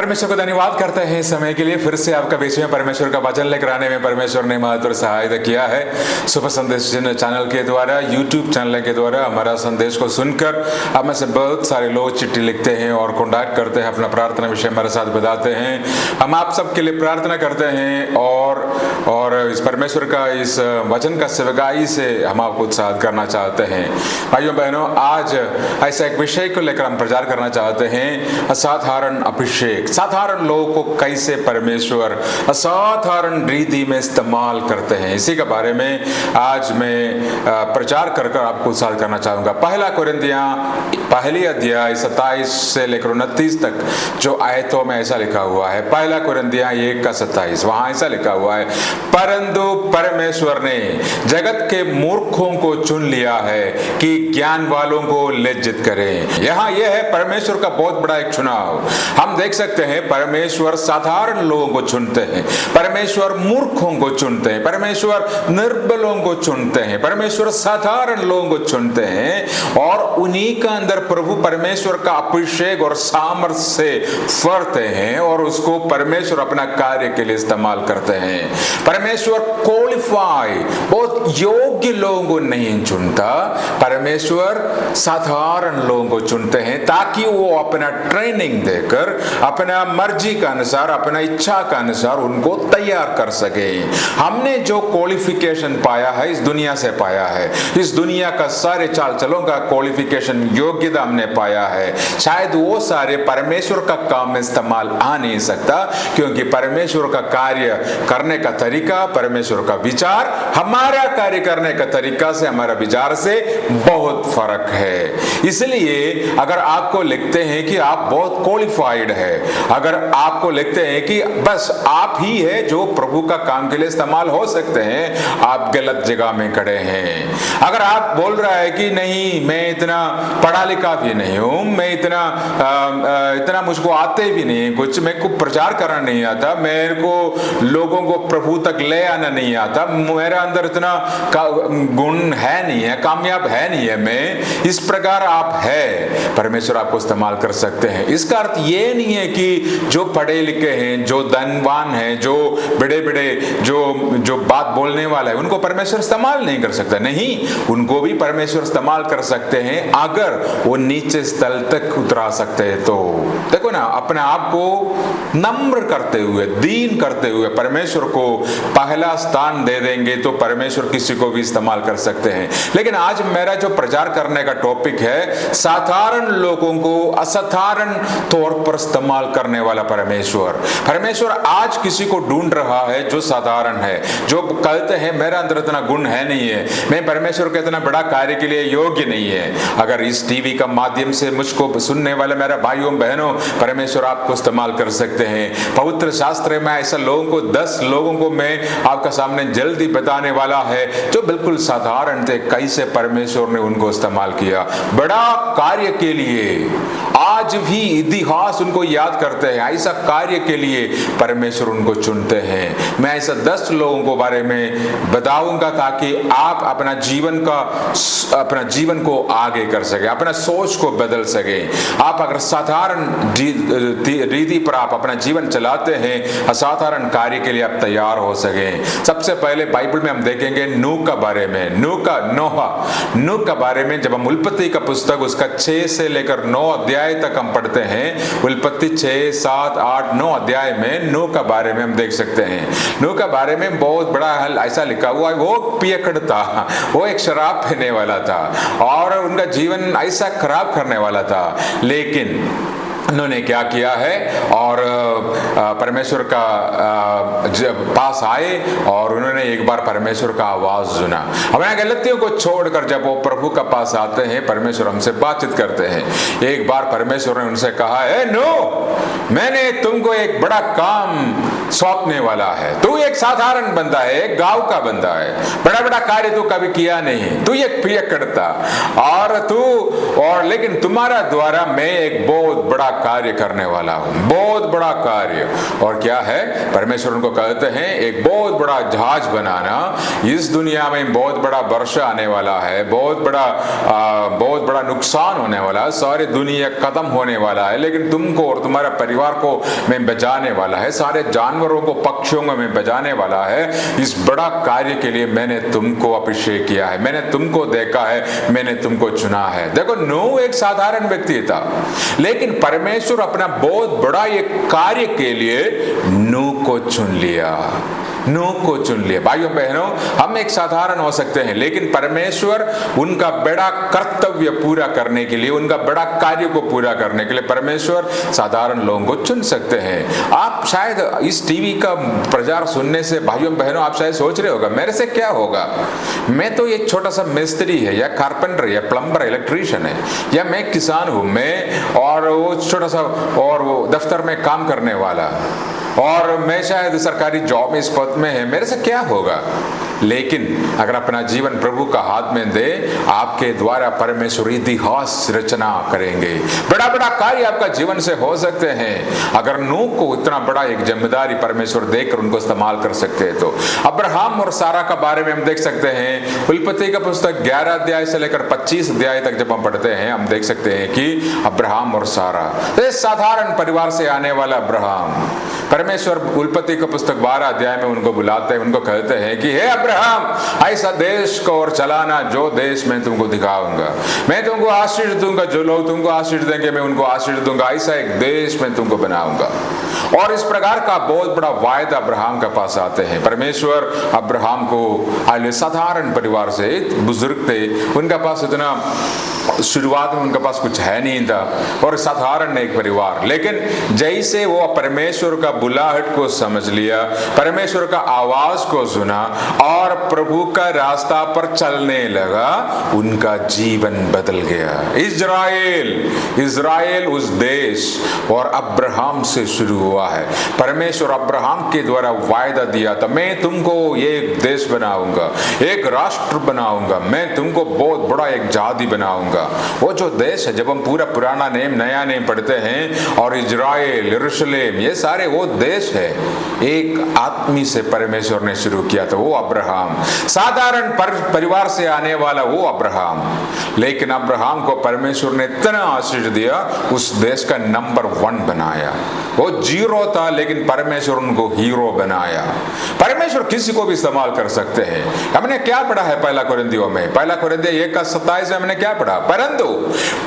परमेश्वर को धन्यवाद करते हैं इस समय के लिए। फिर से आपका बीच में परमेश्वर का वचन लेकर आने में परमेश्वर ने महत्व सहायता किया है। सुपर संदेश चैनल के द्वारा, यूट्यूब चैनल के द्वारा हमारा संदेश को सुनकर अब में से बहुत सारे लोग चिट्ठी लिखते हैं और कॉन्टैक्ट करते हैं, अपना प्रार्थना विषय हमारे साथ बताते हैं। हम आप सबके लिए प्रार्थना करते हैं और इस परमेश्वर का इस वचन का सेवकाई से हम आपको उत्साहित करना चाहते हैं। भाइयों बहनों, आज ऐसा एक विषय को लेकर हम प्रचार करना चाहते हैं, असाधारण अभिषेक। साधारण लोगों को कैसे परमेश्वर असाधारण रीति में इस्तेमाल करते हैं, इसी के बारे में आज मैं प्रचार कर आपको उत्साहित करना चाहूंगा। पहला कुरिन्थियां पहली अध्याय 27 से लेकर 29 तक जो आयतों में ऐसा लिखा हुआ है। पहला कुरिन्थियां 1:27 वहां ऐसा लिखा हुआ है, परंतु परमेश्वर ने जगत के मूर्खों को चुन लिया है कि ज्ञान वालों को लज्जित करें। यहाँ यह है परमेश्वर का बहुत बड़ा एक चुनाव। हम देख सकते हैं परमेश्वर साधारण लोगों को चुनते हैं, परमेश्वर मूर्खों को चुनते हैं, परमेश्वर निर्बलों को चुनते हैं, परमेश्वर साधारण लोगों को चुनते हैं और उन्हीं का अंदर प्रभु परमेश्वर का अभिषेक और सामर्थ्य से फरते हैं और उसको परमेश्वर अपना कार्य के लिए इस्तेमाल करते हैं। परमेश्वर क्वालिफाई बहुत योग्य लोगों को नहीं चुनता, परमेश्वर साधारण लोगों को चुनते हैं ताकि वो अपना ट्रेनिंग देकर अपना मर्जी का अनुसार, अपना इच्छा का अनुसार उनको तैयार कर सके। हमने जो क्वालिफिकेशन पाया है इस दुनिया से पाया है, इस दुनिया का सारे चाल चलों का क्वालिफिकेशन योग्यता हमने पाया है, शायद वो सारे परमेश्वर का काम में इस्तेमाल आ नहीं सकता, क्योंकि परमेश्वर का कार्य करने का तरीका, परमेश्वर का विचार हमारा कार्य करने का तरीका से, हमारा विचार से बहुत फर्क है। इसलिए अगर आपको लिखते हैं कि आप बहुत क्वालिफाइड है, अगर आपको लिखते हैं कि बस आप ही है जो प्रभु का काम के लिए इस्तेमाल हो सकते हैं, आप गलत जगह में खड़े हैं। अगर आप बोल रहा है कि नहीं मैं इतना पढ़ा लिखा भी नहीं हूं, मैं इतना मुझको आते भी नहीं कुछ, मेरे को प्रचार करना नहीं आता, मेरे को लोगों को प्रभु तक ले आना नहीं आता, मेरा अंदर इतना गुण है नहीं है, कामयाब है नहीं है मैं, इस प्रकार आप है, परमेश्वर आपको इस्तेमाल कर सकते हैं। इसका अर्थ ये नहीं है कि जो पढ़े लिखे हैं, जो धनवान हैं, जो बड़े बड़े जो बात बोलने वाला है उनको परमेश्वर इस्तेमाल नहीं कर सकता। नहीं, उनको भी परमेश्वर इस्तेमाल कर सकते हैं अगर वो नीचे स्थल तक उतरा सकते हैं। तो देखो ना, अपने आप को नम्र करते हुए, दीन करते हुए परमेश्वर को पहला स्थान दे देंगे तो परमेश्वर किसी को भी इस्तेमाल कर सकते हैं। लेकिन आज मेरा जो प्रचार करने का टॉपिक है, साधारण लोगों को असाधारण तौर पर इस्तेमाल करने वाला परमेश्वर आज किसी को ढूंढ रहा है जो साधारण है, जो कहते हैं मेरा अंदर इतना गुण है नहीं है, मैं परमेश्वर के इतना बड़ा कार्य के लिए योग्य नहीं है। अगर इस टीवी का माध्यम से मुझको सुनने वाले मेरे भाइयों बहनों, परमेश्वर आपको इस्तेमाल कर सकते हैं। पवित्र शास्त्र में ऐसा लोगों को 10 लोगों को मैं आपका सामने जल्दी बताने वाला है जो बिल्कुल साधारण थे, कैसे परमेश्वर ने उनको इस्तेमाल किया बड़ा कार्य के लिए। आज भी इतिहास उनको याद करते हैं, ऐसा कार्य के लिए परमेश्वर उनको चुनते हैं। मैं ऐसा 10 लोगों को बारे में बताऊंगा ताकि आप अपना जीवन को आगे कर सके, अपना सोच को बदल सके। आप अगर साधारण रीति पर आप अपना जीवन चलाते हैं, असाधारण कार्य के लिए आप तैयार हो सके। सबसे पहले बाइबल में हम देखेंगे नूह का बारे में, नूह का बारे में। जब हम उत्पत्ति का पुस्तक उसका 6 से लेकर 9 अध्याय तक हम पढ़ते हैं, उत्पत्ति 6, 7, 8, 9 अध्याय में नूह का बारे में हम देख सकते हैं। नूह का बारे में बहुत बड़ा ऐसा लिखा हुआ है, वो पियकड़ था, वो एक शराब पीने वाला था और उनका जीवन ऐसा खराब करने वाला था। लेकिन उन्होंने क्या किया है और परमेश्वर का पास आए और उन्होंने एक बार परमेश्वर का आवाज सुना। हमारे गलतियों को छोड़कर जब वो प्रभु का पास आते हैं, परमेश्वर हमसे बातचीत करते हैं। एक बार परमेश्वर ने उनसे कहा है, नो, मैंने तुमको एक बड़ा काम सौंपने वाला है। तू एक साधारण बंदा है, एक गांव का बंदा है, बड़ा बड़ा कार्य तू कभी किया नहीं, तू एक पियक्कड़ता और लेकिन तुम्हारा द्वारा मैं एक बहुत बड़ा कार्य करने वाला हूं, बहुत बड़ा कार्य। और क्या है, परमेश्वर उनको कहते हैं एक बहुत बड़ा जहाज बनाना, इस दुनिया में बहुत बड़ा वर्षा आने वाला है, बहुत बड़ा नुकसान होने वाला है, सारी दुनिया खत्म होने वाला है, लेकिन तुमको और तुम्हारे परिवार को मैं बचाने वाला है, सारे जानवरों को, पक्षियों को मैं बचाने वाला है। इस बड़ा कार्य के लिए मैंने तुमको अभिषेक किया है, मैंने तुमको देखा है, मैंने तुमको चुना है। देखो, नूह एक साधारण व्यक्ति था, लेकिन परमेश्वर अपना बहुत बड़ा एक कार्य के लिए नूह को चुन लिया, नूह को चुन लिया। भाइयों बहनों, हम एक साधारण हो सकते हैं, लेकिन परमेश्वर उनका बड़ा कर्तव्य पूरा करने के लिए, उनका बड़ा कार्य को पूरा करने के लिए परमेश्वर साधारण लोगों को चुन सकते हैं। आप शायद इस टीवी का प्रचार सुनने से भाइयों बहनों आप शायद सोच रहे होगा मेरे से क्या होगा, मैं तो एक छोटा सा मिस्त्री है या कारपेंटर या प्लम्बर, इलेक्ट्रीशियन है, या मैं किसान हूं, मैं और वो छोटा सा और वो दफ्तर में काम करने वाला, और मैं शायद सरकारी जॉब इस पद में है, मेरे से क्या होगा। लेकिन अगर अपना जीवन प्रभु का हाथ में दे, आपके द्वारा परमेश्वर इतिहास रचना करेंगे, बड़ा बड़ा कार्य आपका जीवन से हो सकते हैं। अगर नूह को इतना बड़ा एक जिम्मेदारी परमेश्वर देकर उनको इस्तेमाल कर सकते हैं, तो अब्राहम और सारा का बारे में हम देख सकते हैं। उत्पत्ति का पुस्तक 11 अध्याय से लेकर 25 अध्याय तक जब हम पढ़ते हैं, हम देख सकते हैं कि अब्राहम और सारा, साधारण परिवार से आने वाला अब्राहम, परमेश्वर उत्पत्ति का पुस्तक 12 अध्याय में उनको बुलाते हैं, उनको कहते हैं कि हे अब्राहम, ऐसा देश को और चलाना जो देश मैं तुमको दिखाऊंगा, मैं तुमको आशीष दूंगा, जो लोग तुमको आशीष देंगे मैं उनको आशीष दूंगा, ऐसा एक देश मैं तुमको बनाऊंगा। और इस प्रकार का बहुत बड़ा वायदा अब्राहम के पास आते हैं। परमेश्वर अब्राहम को साधारण परिवार से, बुजुर्ग थे, उनका पास इतना शुरुआत में उनके पास कुछ है नहीं था, और साधारण एक परिवार, लेकिन जैसे वो परमेश्वर का बुलाहट को समझ लिया, परमेश्वर का आवाज को सुना और प्रभु का रास्ता पर चलने लगा, उनका जीवन बदल गया। इज़राइल उस देश और अब्राहम से शुरू हुआ है। परमेश्वर अब्राहम के द्वारा वायदा दिया था, मैं तुमको एक देश बनाऊंगा, एक राष्ट्र बनाऊंगा, मैं तुमको बहुत बड़ा एक जाति बनाऊंगा। वो जो देश है, जब हम पूरा पुराना नेम नया नेम पढ़ते हैं, और इजराइल, यरूशलेम, ये सारे वो देश है, एक आदमी से परमेश्वर ने शुरू किया था, वो अब्राहम, साधारण परिवार से आने वाला वो अब्राहम। लेकिन अब्राहम को परमेश्वर ने इतना आशीष दिया, उस देश का नंबर 1 बनाया। वो 0 था, लेकिन परमेश्वर उनको हीरो बनाया। परमेश्वर किसी को भी इस्तेमाल कर सकते हैं। हमने क्या पढ़ा है पहला कुरिन्थियों में, पहला कुरिन्थियों 1:27 में हमने क्या पढ़ा, परंतु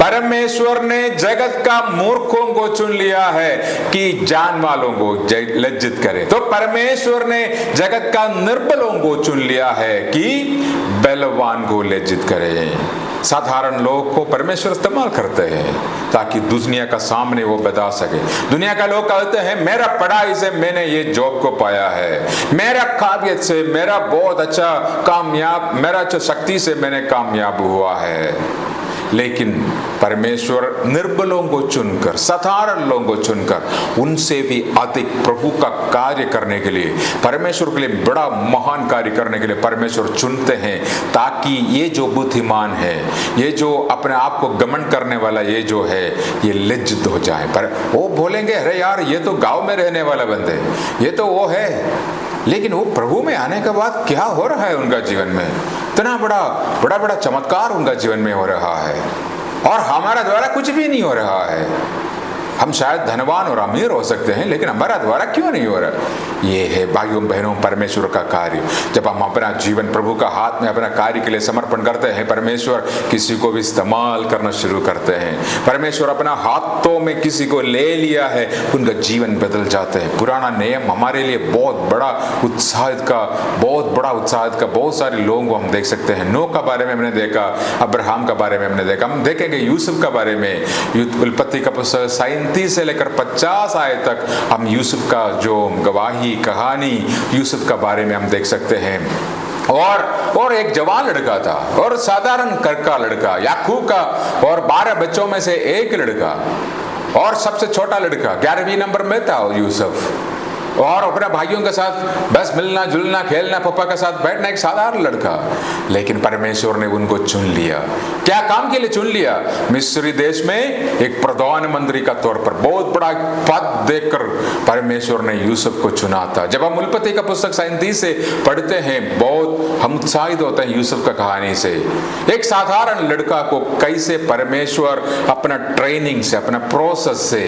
परमेश्वर ने जगत का मूर्खों को चुन लिया है कि जान वालों को लज्जित करे। तो परमेश्वर ने जगत का निर्बलों को चुन लिया है कि बलवान को लज्जित करे। साधारण लोग को परमेश्वर इस्तेमाल करते हैं ताकि दुनिया का सामने वो बता सके। दुनिया का लोग कहते हैं मेरा पढ़ाई से मैंने ये जॉब को पाया है, मेरा काबिलियत से, मेरा बहुत अच्छा कामयाब, मेरा अच्छा शक्ति से मैंने कामयाब हुआ है। लेकिन परमेश्वर निर्बलों को चुनकर, साधारण लोगों को चुनकर, उनसे भी अधिक प्रभु का कार्य करने के लिए, परमेश्वर के लिए बड़ा महान कार्य करने के लिए परमेश्वर चुनते हैं, ताकि ये जो बुद्धिमान है, ये जो अपने आप को घमंड करने वाला ये जो है, ये लज्जित हो जाए। पर वो बोलेंगे अरे यार, ये तो गांव में रहने वाला बंदे, ये तो वो है, लेकिन वो प्रभु में आने के बाद क्या हो रहा है उनका जीवन में, इतना बड़ा चमत्कार उनका जीवन में हो रहा है, और हमारा द्वारा कुछ भी नहीं हो रहा है। हम शायद धनवान और अमीर हो सकते हैं, लेकिन हमारा द्वारा क्यों नहीं हो रहा? ये है भाइयों बहनों परमेश्वर का कार्य। जब हम अपना जीवन प्रभु का हाथ में अपना कार्य के लिए समर्पण करते हैं, परमेश्वर किसी को भी इस्तेमाल करना शुरू करते हैं। परमेश्वर अपना हाथों में किसी को ले लिया है, उनका जीवन बदल जाते हैं। पुराना नियम हमारे लिए बहुत बड़ा उत्साहित का बहुत सारे लोगों को हम देख सकते हैं। नूह का बारे में हमने देखा, अब्राहम का बारे में हमने देखा, हम देखेंगे यूसुफ का बारे में। उत्पत्ति का पुस्तक 37 से लेकर 50 आयत तक हम यूसुफ का जो गवाही, कहानी यूसुफ का बारे में हम देख सकते हैं। और एक जवान लड़का था, और साधारण घर का लड़का, याकूब का, और 12 बच्चों में से एक लड़का, और सबसे छोटा लड़का 11वें नंबर में था यूसुफ। और अपने भाइयों के साथ बस मिलना जुलना खेलना पापा के साथ बैठना, एक साधारण लड़का। लेकिन परमेश्वर ने उनको चुन लिया। क्या काम के लिए चुन लिया? मिस्री देश में एक प्रधानमंत्री का तौर पर बहुत बड़ा पद देकर परमेश्वर ने यूसुफ को चुना था। जब हम उत्पत्ति का पुस्तक 37 से पढ़ते हैं, बहुत हम उत्साहित होते हैं यूसुफ का कहानी से। एक साधारण लड़का को कैसे परमेश्वर अपना ट्रेनिंग से, अपना प्रोसेस से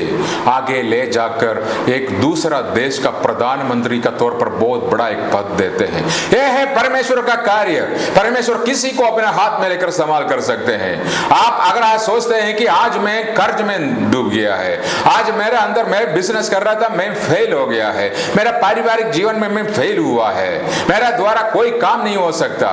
आगे ले जाकर एक दूसरा देश का प्रधानमंत्री का तौर पर बहुत बड़ा एक पद देते हैं। यह है परमेश्वर का कार्य। परमेश्वर किसी को अपने हाथ में लेकर इस्तेमाल कर सकते हैं। आप अगर आज सोचते हैं कि आज मैं कर्ज में डूब गया है, आज मेरे अंदर मैं बिजनेस कर रहा था, मैं फेल हो गया है, मेरा पारिवारिक जीवन में मैं फेल हुआ है, मेरा द्वारा कोई काम नहीं हो सकता,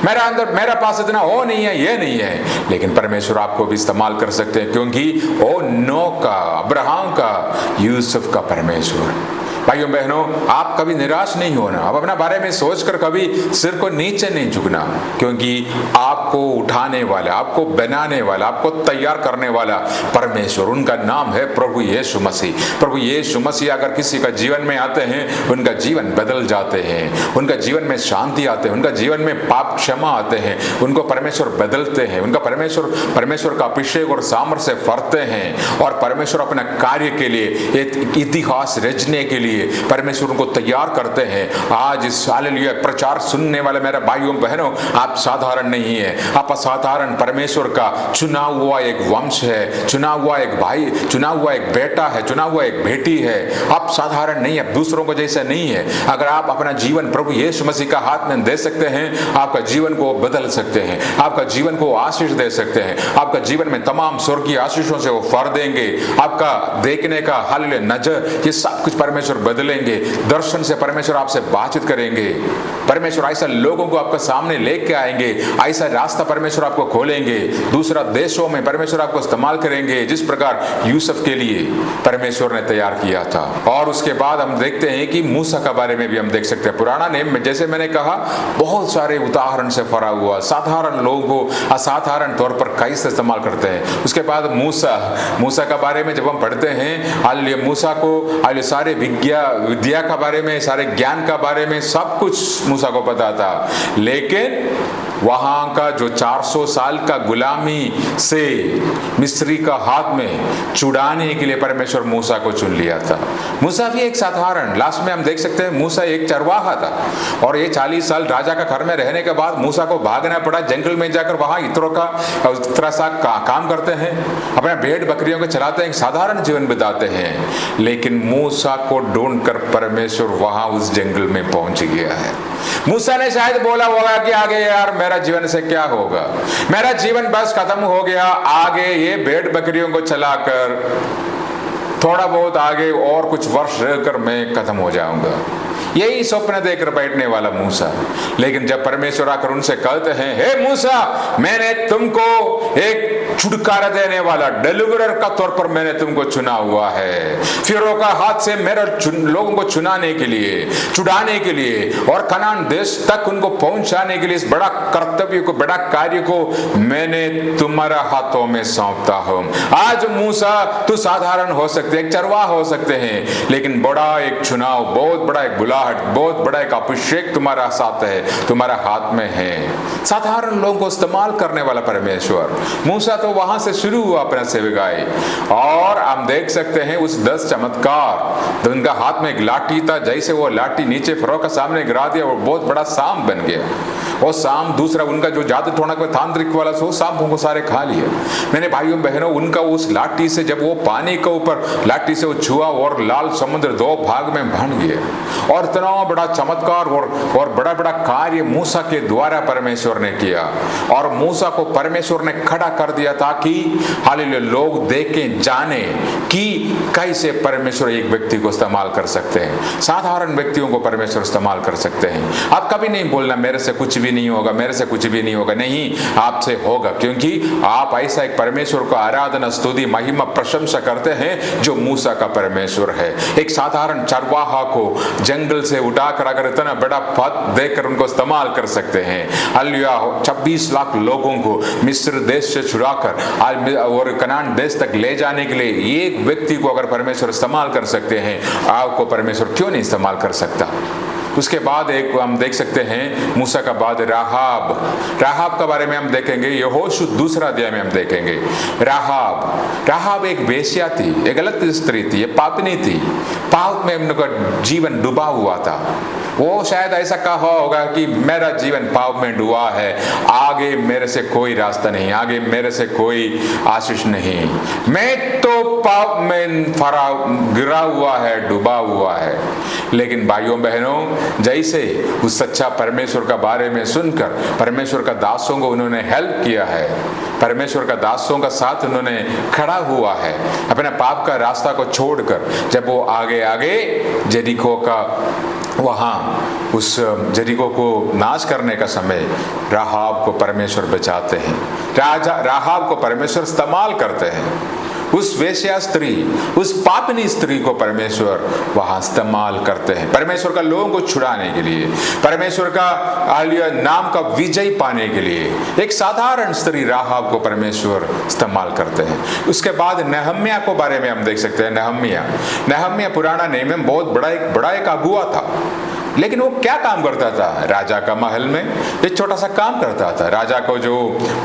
मेरा अंदर मेरा पास इतना वो नहीं है, ये नहीं है, लेकिन परमेश्वर आपको भी इस्तेमाल कर सकते हैं, क्योंकि ओ नो का, अब्राहम का, यूसुफ का परमेश्वर। भाइयों बहनों, आप कभी निराश नहीं होना। आप अपना बारे में सोचकर कभी सिर को नीचे नहीं झुकना, क्योंकि आपको उठाने वाला, आपको बनाने वाला, आपको तैयार करने वाला परमेश्वर, उनका नाम है प्रभु यीशु मसीह। प्रभु यीशु मसीह अगर किसी का जीवन में आते हैं, उनका जीवन बदल जाते हैं, उनका जीवन में शांति आते हैं, उनका जीवन में पाप क्षमा आते हैं, उनको परमेश्वर बदलते हैं, उनका परमेश्वर का अभिषेक और सामर्थ्य से भरते हैं, और परमेश्वर अपने कार्य के लिए, एक इतिहास रचने के लिए परमेश्वर उनको तैयार करते हैं। आज इस हालेलुया प्रचार सुनने वाले मेरे भाइयों बहनों, आप साधारण नहीं है, आप असाधारण परमेश्वर का चुना हुआ एक वंश है, चुना हुआ एक भाई, चुना हुआ एक बेटा है, चुना हुआ एक बेटी है। आप साधारण नहीं है, दूसरों को जैसा नहीं है। अगर आप अपना जीवन प्रभु यीशु मसीह का हाथ में दे सकते हैं, आपका जीवन को बदल सकते हैं, आपका जीवन को आशीष दे सकते हैं, आपका जीवन में तमाम स्वर्गीय आशीषों से वो भर देंगे। आपका देखने का हालेलुया नजर, ये सब कुछ परमेश्वर बदलेंगे। दर्शन से परमेश्वर आपसे बातचीत करेंगे, परमेश्वर ऐसा लोगों को आपके सामने लेके आएंगे, ऐसा रास्ता परमेश्वर आपको खोलेंगे, दूसरा देशों में परमेश्वर आपको इस्तेमाल करेंगे, जिस प्रकार यूसुफ के लिए परमेश्वर ने तैयार किया था। और उसके बाद हम देखते हैं कि मूसा के बारे में भी हम देख सकते हैं। पुराना नेम में जैसे मैंने कहा, बहुत सारे उदाहरण से भरा हुआ, साधारण लोगों को असाधारण तौर पर कैसे इस्तेमाल करते हैं। उसके बाद मूसा का बारे में जब हम पढ़ते हैं, मूसा को सारे विद्या का बारे में, सारे ज्ञान का बारे में सब कुछ मूसा को पता था, लेकिन वहां का जो 400 साल का गुलामी से मिस्री का हाथ में छुड़ाने के लिए परमेश्वर मूसा को चुन लिया था। मूसा भी एक साधारण, लास्ट में हम देख सकते हैं मूसा एक चरवाहा था, और ये 40 साल राजा का घर में रहने के बाद मूसा को भागना पड़ा, जंगल में जाकर वहां इतना सा काम करते हैं, अपने भेड़ बकरियों को चलाते हैं, साधारण जीवन बिताते हैं। लेकिन मूसा को ढूंढकर परमेश्वर वहां उस जंगल में पहुंच गया है। मूसा ने शायद बोला होगा कि आगे यार मेरा जीवन से क्या होगा, मेरा जीवन बस खत्म हो गया, आगे ये भेड़ बकरियों को चलाकर थोड़ा बहुत आगे और कुछ वर्ष रहकर मैं खत्म हो जाऊंगा, यही स्वप्न देकर बैठने वाला मूसा। लेकिन जब परमेश्वर आकर उनसे कहते हैं, हे मूसा, मैंने तुमको एक छुटकारा देने वाला डिलीवरर का तौर पर मैंने तुमको चुना हुआ है, फिरौन का हाथ से मेरे लोगों को छुड़ाने के लिए, और कनान देश तक उनको पहुंचाने के लिए इस बड़ा कर्तव्य को, बड़ा कार्य को मैंने तुम्हारा हाथों में सौंपता हूं। आज मूसा, तू साधारण हो सकते, एक चरवाहा हो सकते हैं, लेकिन बड़ा एक चुनाव, बहुत बड़ा एक बुलाहट, बहुत बड़ा एक अभिषेक तुम्हारा साथ है, तुम्हारा हाथ में है। साधारण लोगों को इस्तेमाल करने वाला परमेश्वर। मूसा तो वहां से शुरू हुआ अपना सेवकाई, और हम देख सकते हैं उस 10 चमत्कार। तो उनका हाथ में एक लाठी था, जैसे वो लाठी नीचे फिरौन के सामने गिरा दिया, वो बहुत बड़ा सांप बन गया। और सांप दूसरा उनका जो जादू टोना का तांत्रिक वाला, वो सांपों को सारे खा लिया। मैंने भाइयों बहनों, उनका उस लाठी से जब वो पानी के ऊपर लाठी से वो छुआ, और लाल समुद्र 2 भाग में बन गया। और इतना बड़ा चमत्कार और बड़ा बड़ा कार्य मूसा के द्वारा परमेश्वर ने किया, और मूसा को परमेश्वर ने खड़ा कर दिया ताकि हालेलुया लोग देखें, जाने कि कैसे परमेश्वर एक व्यक्ति को इस्तेमाल कर सकते हैं। साधारण व्यक्तियों को परमेश्वर इस्तेमाल कर सकते हैं। आप कभी नहीं बोलना मेरे से कुछ भी नहीं होगा, मेरे से कुछ भी नहीं होगा। नहीं, आपसे होगा, क्योंकि आप ऐसा एक परमेश्वर को आराधना, स्तुति, महिमा, प्रशंसा करते हैं जो मूसा का परमेश्वर है। एक साधारण चरवाहा को जंगल से उठाकर अगर इतना बड़ा पद देकर उनको इस्तेमाल कर सकते हैं, हालेलुया, 26 लाख लोगों को मिस्र देश से छुड़ाकर और कनान देश तक ले जाने के लिए एक व्यक्ति को अगर परमेश्वर इस्तेमाल कर सकते हैं, आपको परमेश्वर क्यों नहीं इस्तेमाल कर सकता। उसके बाद एक हम देख सकते हैं मूसा का बाद राहाब का बारे में हम देखेंगे। यहोशू 2 अध्याय में हम देखेंगे राहाब एक वेश्या थी, एक गलत स्त्री थी, ये पापनी थी, पाप में उनका जीवन डूबा हुआ था। वो शायद ऐसा कहा होगा कि मेरा जीवन पाप में डूबा है, आगे मेरे से कोई रास्ता नहीं, आगे मेरे से कोई आशीष नहीं, मैं तो पाप में गिरा हुआ है, डूबा हुआ है। लेकिन भाइयों बहनों, जैसे उस सच्चा परमेश्वर का बारे में सुनकर परमेश्वर का दासों को उन्होंने हेल्प किया है, परमेश्वर का दासों का साथ उन्होंने खड़ा हुआ है, अपने पाप का रास्ता को छोड़कर, जब वो आगे जेरिको का वहां उस जेरिको को नाश करने का समय राहाब को परमेश्वर बचाते हैं, राहाब को परमेश्वर इस्तेमाल करते हैं। उस वेश्या स्त्री, उस पापनी स्त्री को परमेश्वर वहां इस्तेमाल करते हैं, परमेश्वर का लोगों को छुड़ाने के लिए, परमेश्वर का नाम का विजय पाने के लिए। एक साधारण स्त्री राहाब को परमेश्वर इस्तेमाल करते हैं। उसके बाद नहम्याह को बारे में हम देख सकते हैं। नहम्याह पुराना नेम में बहुत बड़ा एक अगुआ था, लेकिन वो क्या काम करता था? राजा का महल में एक छोटा सा काम करता था। राजा को जो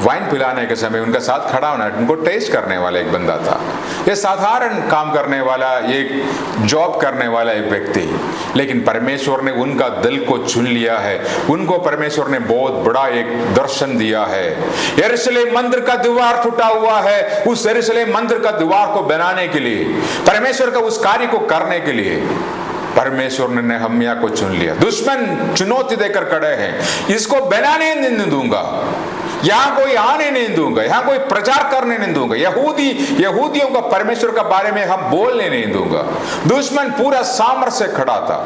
वाइन पिलाने के समय उनका साथ खड़ा होना, उनको टेस्ट करने वाला एक बंदा था। ये साधारण काम करने वाला, एक जॉब करने वाला एक व्यक्ति, लेकिन परमेश्वर ने उनका दिल को चुन लिया है। उनको परमेश्वर ने बहुत बड़ा एक दर्शन दिया है। यरूशलेम मंदिर का द्वार टूटा हुआ है, उस यरूशलेम मंदिर का द्वार को बनाने के लिए, परमेश्वर का उस कार्य को करने के लिए परमेश्वर ने नहम्याह को चुन लिया। दुश्मन चुनौती देकर खड़े हैं, इसको बनाने नहीं दूंगा, यहाँ कोई आने नहीं दूंगा, यहाँ कोई प्रचार करने नहीं दूंगा, यहूदियों का परमेश्वर का बारे में हम बोलने नहीं दूंगा। दुश्मन पूरा सामर्थ्य से खड़ा था,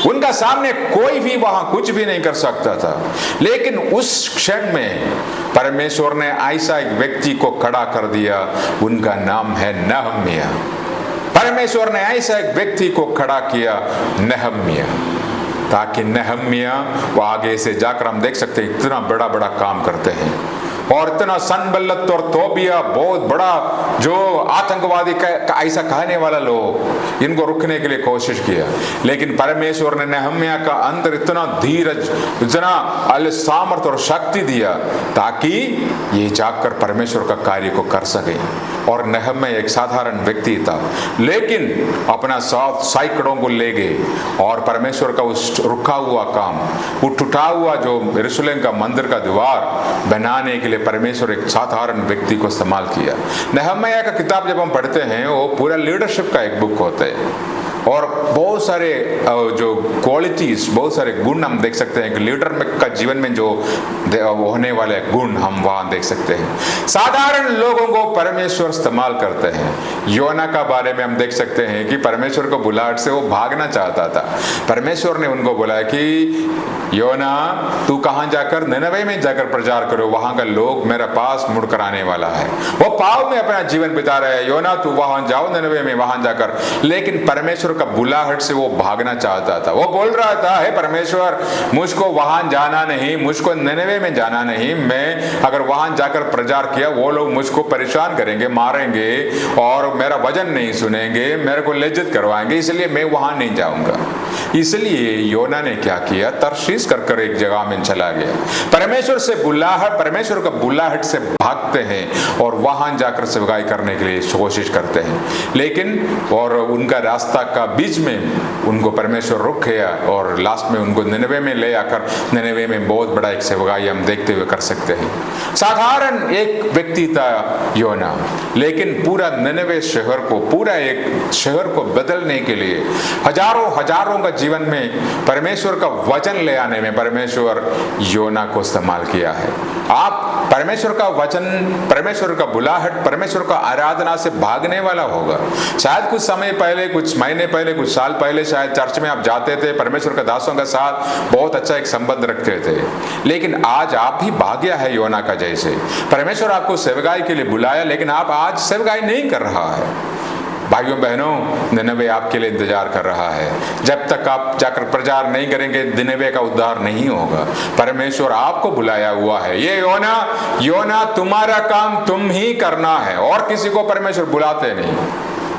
उनका सामने कोई भी वहां कुछ भी नहीं कर सकता था। लेकिन उस क्षण में परमेश्वर ने ऐसा एक व्यक्ति को खड़ा कर दिया, उनका नाम है नहम्याह। परमेश्वर ने ऐसा एक व्यक्ति को खड़ा किया, नहम्याह, ताकि नहम्याह वो आगे से जाकर हम देख सकते हैं इतना बड़ा काम करते हैं। और इतना सनबल्लत और तोबिया, बहुत बड़ा जो आतंकवादी का ऐसा कहने वाला लोग, इनको रुकने के लिए कोशिश किया। लेकिन परमेश्वर ने नहम्याह का अंदर इतना धीरज, इतना सामर्थ और शक्ति दिया, ताकि ये जाकर परमेश्वर का कार्य को कर सके। और नहम्याह एक साधारण व्यक्ति था, लेकिन अपना साथ सैकड़ों को ले गए और परमेश्वर का उस रुका हुआ काम, वो टूटा हुआ जो यरूशलेम का मंदिर का द्वार बनाने के लिए परमेश्वर एक साधारण व्यक्ति को इस्तेमाल किया। नहम्याह का किताब जब हम पढ़ते हैं, वो पूरा लीडरशिप का एक बुक होता है, और बहुत सारे जो क्वालिटीज, बहुत सारे गुण हम देख सकते हैं कि लीडर का जीवन में जो होने वाले गुण हम वहां देख सकते हैं। साधारण लोगों को परमेश्वर इस्तेमाल करते हैं। योना का बारे में हम देख सकते हैं कि परमेश्वर को बुलाहट से वो भागना चाहता था। परमेश्वर ने उनको बोला कि योना, तू कहां जाकर, निनवे में जाकर प्रचार करो, वहां का लोग मेरे पास मुड़कर आने वाला है। वो पाप में अपना जीवन बिता रहे हैं, योना तू वहां जाओ निनवे में, वहां जाकर। लेकिन परमेश्वर का बुलाहट से वो भागना चाहता था। वो बोल रहा था, हे परमेश्वर, मुझको वहां जाना नहीं, मुझको निनवे में जाना नहीं, मैं अगर वहां जाकर प्रचार किया वो लोग मुझको परेशान करेंगे, मारेंगे और मेरा वचन नहीं सुनेंगे, मेरे को लज्जित करवाएंगे, इसलिए मैं वहां नहीं जाऊंगा। इसलिए योना ने क्या किया, तरशीश कर एक जगह में चला गया। परमेश्वर का बुलाहट से भागते हैं और वहां जाकर सेवकाई करने के लिए कोशिश करते हैं। लेकिन और उनका रास्ता का बीच में उनको परमेश्वर रुक गया और लास्ट में उनको निनवे में ले आकर, निनवे में बहुत बड़ा एक सेवकाई हम देखते हुए कर सकते हैं। साधारण एक व्यक्ति था योना, लेकिन पूरा निनवे शहर को, पूरा एक शहर को बदलने के लिए हजारों का जीवन में परमेश्वर का वचन ले आने में परमेश्वर योना को इस्तेमाल किया है। आप परमेश्वर का वचन, परमेश्वर का बुलाहट, परमेश्वर का आराधना से भागने वाला होगा। शायद कुछ समय पहले, कुछ महीने पहले, कुछ साल पहले शायद चर्च में आप जाते थे, परमेश्वर के दासों के साथ बहुत अच्छा एक संबंध रखते थे। लेकिन आज आप भी भाग्य है योना का जैसे। परमेश्वर आपको सेवकाई के लिए बुलाया, लेकिन आप आज सेवकाई नहीं कर रहा है। भाइयों बहनों, निनवे आपके लिए इंतजार कर रहा है। जब तक आप जाकर प्रचार नहीं करेंगे, निनवे का उद्धार नहीं होगा। परमेश्वर आपको बुलाया हुआ है। ये योना तुम्हारा काम तुम ही करना है, और किसी को परमेश्वर बुलाते नहीं,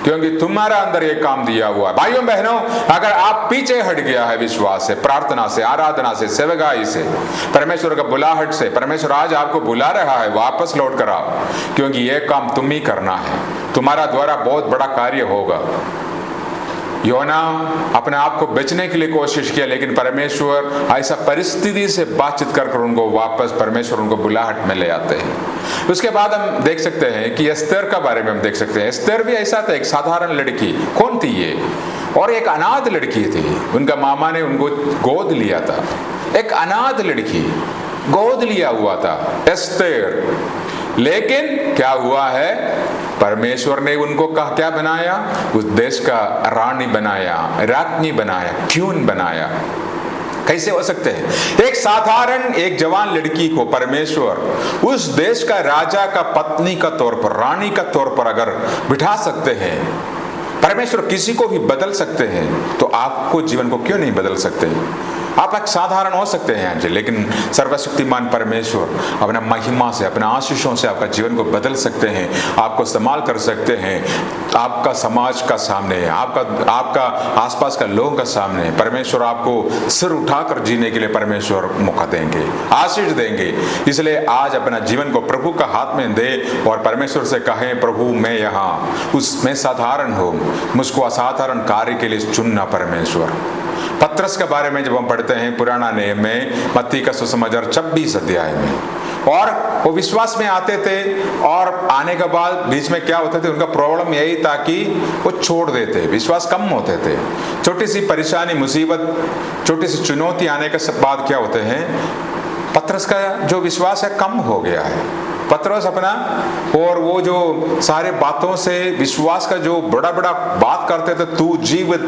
क्योंकि तुम्हारा अंदर ये काम दिया हुआ है। भाइयों बहनों, अगर आप पीछे हट गया है विश्वास से, प्रार्थना से, आराधना से, सेवकाई से, परमेश्वर का बुलाहट से, परमेश्वर आज आपको बुला रहा है, वापस लौट कर आओ, क्योंकि ये काम तुम ही करना है। तुम्हारा द्वारा बहुत बड़ा कार्य होगा। योना अपने आप को बेचने के लिए कोशिश किया, लेकिन परमेश्वर ऐसा परिस्थिति से बातचीत कर उनको वापस परमेश्वर उनको बुलाहट में ले आते हैं। उसके बाद हम देख सकते हैं कि एस्तर का बारे में हम देख सकते हैं। एस्तर भी ऐसा था, एक साधारण लड़की। कौन थी ये? और एक अनाथ लड़की थी। उनका मामा ने उनको गोद लिया था। एक अनाथ लड़की, गोद लिया हुआ था एस्तर। लेकिन क्या हुआ है, परमेश्वर ने उनको क्या बनाया? उस देश का रानी बनाया, राज्ञी बनाया, क्वीन बनाया। कैसे हो सकते हैं? एक साधारण, एक जवान लड़की को परमेश्वर उस देश का राजा का पत्नी का तौर पर, रानी का तौर पर अगर बिठा सकते हैं, परमेश्वर किसी को भी बदल सकते हैं, तो आपको जीवन को क्यों नहीं बदल सकते? आप एक साधारण हो सकते हैं आज, लेकिन सर्वशक्तिमान परमेश्वर अपना महिमा से, अपने आशीषों से आपका जीवन को बदल सकते हैं, आपको इस्तेमाल कर सकते हैं। आपका समाज का सामने, आपका आसपास का लोगों का सामने परमेश्वर आपको सिर उठाकर जीने के लिए परमेश्वर मौका देंगे, आशीष देंगे। इसलिए आज अपना जीवन को प्रभु का हाथ में दे और परमेश्वर से कहें, प्रभु मैं यहाँ, उसमें साधारण हूँ, मुझको असाधारण कार्य के लिए चुनना परमेश्वर। पत्रस के बारे में जब हम पढ़ते हैं पुराना नियम में, मत्ती का सुसमाचार 26 अध्याय में, और वो विश्वास में आते थे, और आने के बाद बीच में क्या होते थे, उनका प्रॉब्लम यही था कि वो छोड़ देते, विश्वास कम होते थे। छोटी सी परेशानी, मुसीबत, छोटी सी चुनौती आने के बाद क्या होते हैं, पत्रस का जो विश्वास है कम हो गया है। पत्रस अपना, और वो जो सारे बातों से विश्वास का जो बड़ा बड़ा बात करते थे, तू जीवित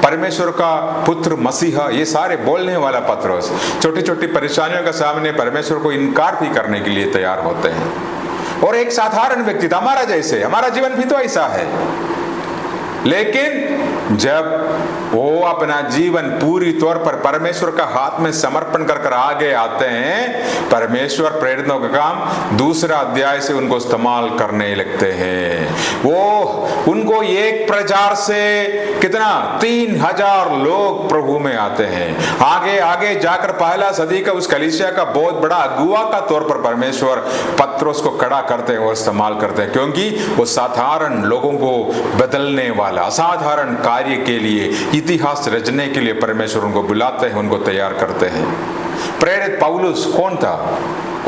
परमेश्वर का पुत्र मसीहा, ये सारे बोलने वाला पत्रस छोटी छोटी परेशानियों के सामने परमेश्वर को इनकार भी करने के लिए तैयार होते हैं। और एक साधारण व्यक्ति था, हमारा जैसे, हमारा जीवन भी तो ऐसा है। लेकिन जब वो अपना जीवन पूरी तौर पर परमेश्वर का हाथ में समर्पण कर आगे आते हैं, परमेश्वर प्रेरितों का काम 2 अध्याय से उनको इस्तेमाल करने लगते हैं। वो उनको एक प्रचार से कितना 3000 लोग प्रभु में आते हैं। आगे आगे जाकर पहला सदी का उस कलीसिया का बहुत बड़ा अगुवा का तौर पर परमेश्वर पत्रोस को खड़ा करते हैं और इस्तेमाल करते हैं, क्योंकि वो साधारण लोगों को बदलने वाला, असाधारण कार्य के लिए, इतिहास रचने के लिए परमेश्वर उनको बुलाते हैं, उनको तैयार करते हैं। प्रेरित पौलुस कौन था?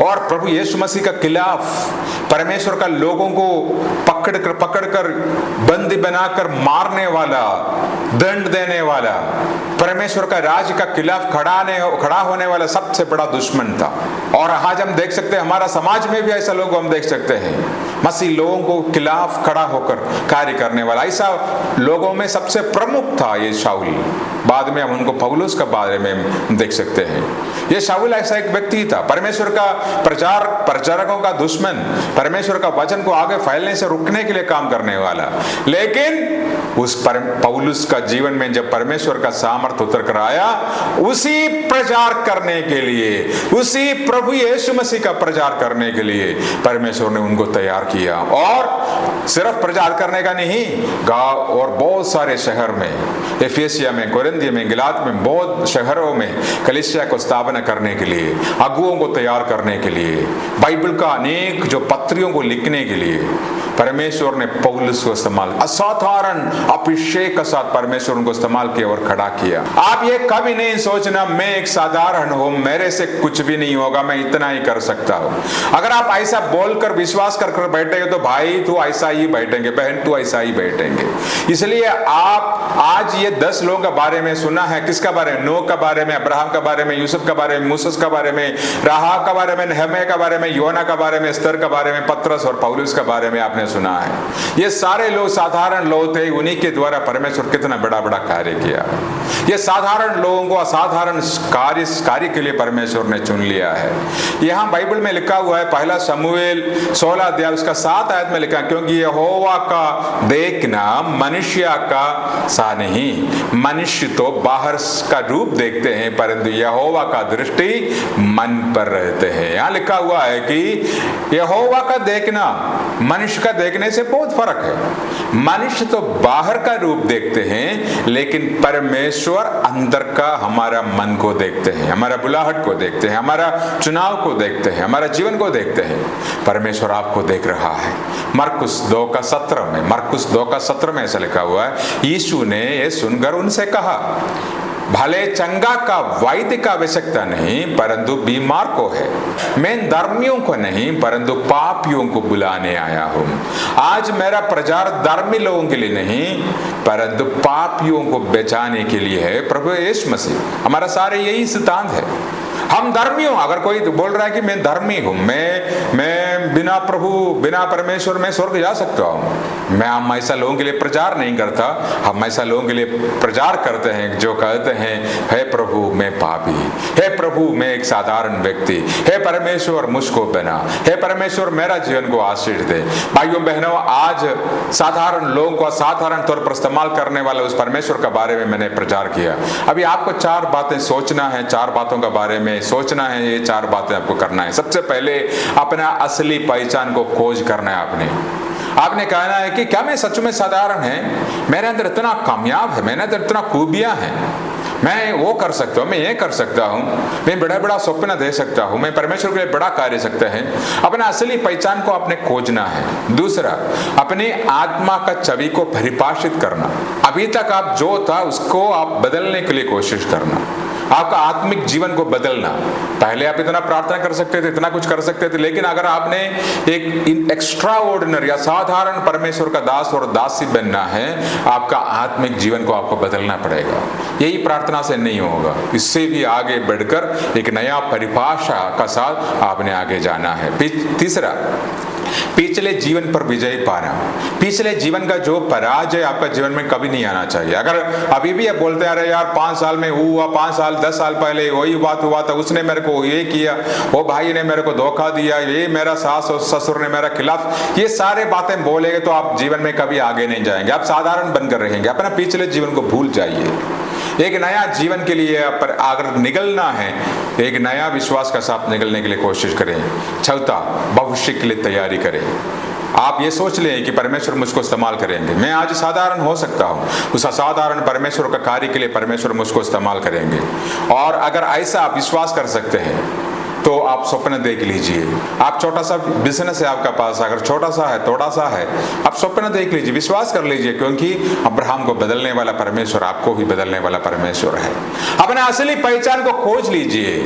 और प्रभु यीशु मसीह का खिलाफ परमेश्वर का लोगों को पकड़कर बंदी बनाकर मारने वाला, दंड देने वाला, परमेश्वर का राज का खिलाफ खड़ा होने वाला सबसे बड़ा दुश्मन था। और आज हम देख सकते हैं, हमारा समाज में भी ऐसा लोग हम देख सकते हैं, मसीह लोगों को खिलाफ खड़ा होकर कार्य करने वाला, ऐसा लोगों में सबसे प्रमुख था ये शाऊल। बाद में हम उनको पौलुस के बारे में देख सकते हैं। ये शाऊल ऐसा एक व्यक्ति था, परमेश्वर का प्रचारकों का दुश्मन, परमेश्वर का वचन को आगे फैलने से रुकने के लिए काम करने वाला। लेकिन उस पौलुस का जीवन में जब परमेश्वर का सामर्थ्य उतर कर आया, उसी प्रचार करने के लिए, उसी प्रभु यीशु मसीह का प्रचार करने के लिए परमेश्वर ने उनको तैयार किया। और सिर्फ प्रचार करने का नहीं, गांव और बहुत सारे शहर में, एफेसिया में, कोरिन्थिया में, गिलात में, बहुत शहरों में कलीसिया को स्थापना करने के लिए, अगुओं को तैयार करने के लिए, बाइबल का अनेक जो पत्रियों को लिखने के लिए परमेश्वर ने पौलुस को इस्तेमाल, असाधारण अभिषेक के साथ परमेश्वर उनको इस्तेमाल किया और खड़ा किया। आप ये कभी नहीं सोचना मैं एक साधारण हूं, मेरे से कुछ भी नहीं होगा, मैं इतना ही कर सकता हूं। अगर आप ऐसा बोलकर विश्वास कर बैठे हो तो भाई तू ऐसा ही बैठेंगे, बहन तू ऐसा ही बैठेंगे। इसलिए आप आज ये 10 लोगों के बारे में सुना है, किसका बारे में? नूह के बारे में, अब्राहम के बारे में, यूसुफ के बारे में, मूसा के बारे में, राहाब के बारे में नहम्याह के बारे में, योना के बारे में, एस्तर के बारे में, पत्रस और पौलुस के बारे में आपने सुना है। ये सारे लोग साधारण लोग थे, उन्हीं के द्वारा परमेश्वर कितना बड़ा बड़ा कार्य किया। ये साधारण लोगों को असाधारण कार्य के लिए परमेश्वर ने चुन लिया है। यहाँ बाइबल में लिखा हुआ है, पहला शमूएल 16 अध्याय उसका 7 आयत में लिखा, क्योंकि यहोवा का देखना मनुष्य का सा नहीं। मनुष्य तो बाहर का रूप देखते हैं, परंतु यहोवा का दृष्टि मन पर रहते हैं। यहाँ लिखा हुआ है कि यहोवा का देखना मनुष्य का देखने से बहुत फर्क है। मनुष्य तो बाहर का रूप देखते हैं, लेकिन परमेश्वर अंदर का हमारा मन को देखते हैं, हमारा बुलाहट को देखते हैं, हमारा चुनाव को देखते हैं, हमारा जीवन को देखते हैं। परमेश्वर आपको देख रहा है। मरकुस 2:17 में ऐसा लिखा हुआ है, यीशु ने यह सुनकर उनसे कहा, भले चंगा का वैद्य का आवश्यकता नहीं, परंतु बीमार को है। मैं धर्मियों को नहीं, परंतु पापियों को बुलाने आया हूं। आज मेरा प्रचार धर्मी लोगों के लिए नहीं, परंतु पापियों को बचाने के लिए है। प्रभु यीशु मसीह हमारा सारे यही सिद्धांत है। हम धर्मी हूं। अगर कोई बोल रहा है कि मैं धर्मी हूं, मैं बिना परमेश्वर में स्वर्ग जा सकता हूं, हम ऐसा लोगों के लिए प्रचार नहीं करता। हम ऐसा लोगों के लिए प्रचार करते हैं जो कहते हैं, हे प्रभु मैं पापी, हे प्रभु मैं एक साधारण व्यक्ति, हे परमेश्वर मुझको बना, हे परमेश्वर मेरा जीवन को आशीष दे। भाइयों बहनों, आज साधारण लोगों को असाधारण तौर पर इस्तेमाल करने वाले उस परमेश्वर के बारे में मैंने प्रचार किया। अभी आपको 4 बातें सोचना है, 4 बातों के बारे में सोचना है। ये 4 बातें आपको करना है। सबसे पहले अपना असली पहचान को खोज करना है। आपने कहना है कि क्या मैं सच में साधारण है, मेरे अंदर इतना कामयाब है, मेरे अंदर इतना खूबियां हैं, मैं वो कर सकता हूँ, मैं ये कर सकता हूँ, मैं बड़ा बड़ा सपना दे सकता हूँ, मैं परमेश्वर के लिए बड़ा कार्य सकते हैं। अपना असली पहचान को आपने खोजना है। दूसरा, अपनी आत्मा का छवि को परिभाषित करना। अभी तक आप जो था उसको आप बदलने के लिए कोशिश करना, आपका आत्मिक जीवन को बदलना। पहले आप इतना प्रार्थना कर सकते थे, इतना कुछ कर सकते थे, लेकिन अगर आपने एक एक्स्ट्रा ऑर्डिनरी या साधारण परमेश्वर का दास और दासी बनना है, आपका आत्मिक जीवन को आपको बदलना पड़ेगा। यही प्रार्थना से नहीं होगा, इससे भी आगे बढ़कर एक नया परिभाषा का साथ आपने आगे जाना है। तीसरा, पिछले जीवन पर विजय पाना। पिछले जीवन का जो पराजय आपका जीवन में कभी नहीं आना चाहिए। अगर अभी भी आप बोलते आ रहे यार 5 साल में हुआ, 5 साल 10 साल पहले वही बात हुआ था, उसने मेरे को ये किया, वो भाई ने मेरे को धोखा दिया, ये मेरा सास और ससुर ने मेरा खिलाफ, ये सारे बातें बोलेंगे तो आप जीवन में कभी आगे नहीं जाएंगे, आप साधारण बनकर रहेंगे। अपना पिछले जीवन को भूल जाइए। एक नया जीवन के लिए अगर निकलना है, एक नया विश्वास का साथ निकलने के लिए कोशिश करें। चौथा, भविष्य के लिए तैयारी करें। आप ये सोच लें कि परमेश्वर मुझको इस्तेमाल करेंगे, मैं आज साधारण हो सकता हूँ, उस असाधारण परमेश्वर का कार्य के लिए परमेश्वर मुझको इस्तेमाल करेंगे। और अगर ऐसा आप विश्वास कर सकते हैं तो आप स्वप्न देख लीजिए। आप छोटा सा बिजनेस है आपका पास, अगर छोटा सा है, थोड़ा सा है, आप स्वप्न देख लीजिए, विश्वास कर लीजिए, क्योंकि अब्राहम को बदलने वाला परमेश्वर आपको भी बदलने वाला परमेश्वर है। अपने असली पहचान को खोज लीजिए,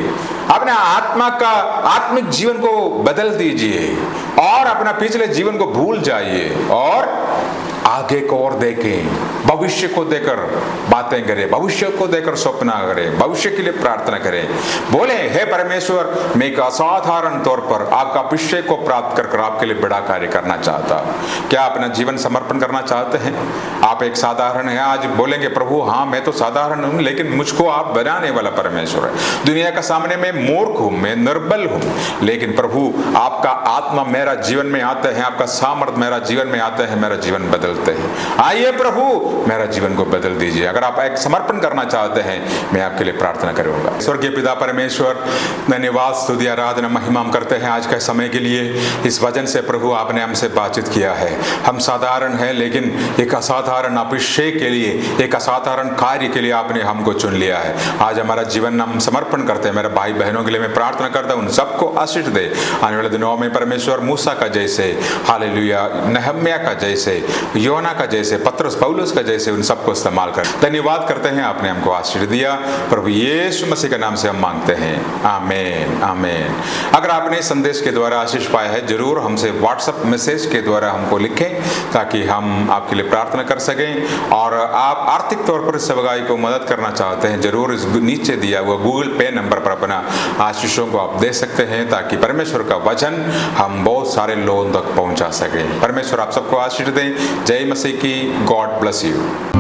अपने आत्मिक जीवन को बदल दीजिए और अपना पिछले जीवन को भूल जाइए और आगे को और देखें, भविष्य को देकर बातें करें, भविष्य को देकर स्वप्न करें, भविष्य के लिए प्रार्थना करें। बोले, हे परमेश्वर, मैं एक असाधारण तौर पर आपका अभिषेक को प्राप्त कर आपके लिए बड़ा कार्य करना चाहता हूं। क्या अपना जीवन समर्पण करना चाहते हैं? आप एक साधारण है, आज बोलेंगे प्रभु हाँ मैं तो साधारण हूं, लेकिन मुझको आप बनाने वाला परमेश्वर है। दुनिया के सामने मैं मूर्ख हूं, मैं निर्बल हूं, लेकिन प्रभु आपका आत्मा मेरा जीवन में आते हैं, आपका सामर्थ मेरा जीवन में आते हैं, मेरा जीवन बदल हैं। आइए प्रभु मेरा जीवन को बदल दीजिए। अगर आप एक समर्पण करना चाहते हैं, मैं आपके लिए प्रार्थना करूंगा। स्वर्गीय पिता परमेश्वर, धन्यवाद, स्तुति, आराधना, महिमा हम करते हैं आज के समय के लिए। इस वचन से प्रभु आपने हमसे बातचीत किया है। हम साधारण हैं, लेकिन एक असाधारण अभिषेक के लिए, एक असाधारण कार्य के लिए आपने हमको चुन लिया है। आज हमारा जीवन हम समर्पण करते हैं। मेरे भाई बहनों के लिए मैं प्रार्थना करता हूँ, उन सबको आशीष दे। आने वाले दिनों में परमेश्वर मूसा का जैसे, हालेलुया, नहम्याह का जैसे, योना का जैसे, पत्रस पौलुस का जैसे उन सबको इस्तेमाल कर। धन्यवाद करते हैं, आपने हमको आशीष दिया। प्रभु यीशु मसीह के नाम से हम मांगते हैं, आमीन आमीन। अगर आपने इस संदेश के द्वारा आशीष पाया है, जरूर हमसे व्हाट्सएप मैसेज के द्वारा हमको लिखें ताकि हम आपके लिए प्रार्थना कर सकें। और आप आर्थिक तौर पर इस सेवकाई को मदद करना चाहते हैं, जरूर इस नीचे दिया हुआ गूगल पे नंबर पर अपना आशीषों को आप दे सकते हैं ताकि परमेश्वर का वचन हम बहुत सारे लोगों तक पहुंचा सकें। परमेश्वर आप सबको आशीष दें। जय मसीह की। God bless you.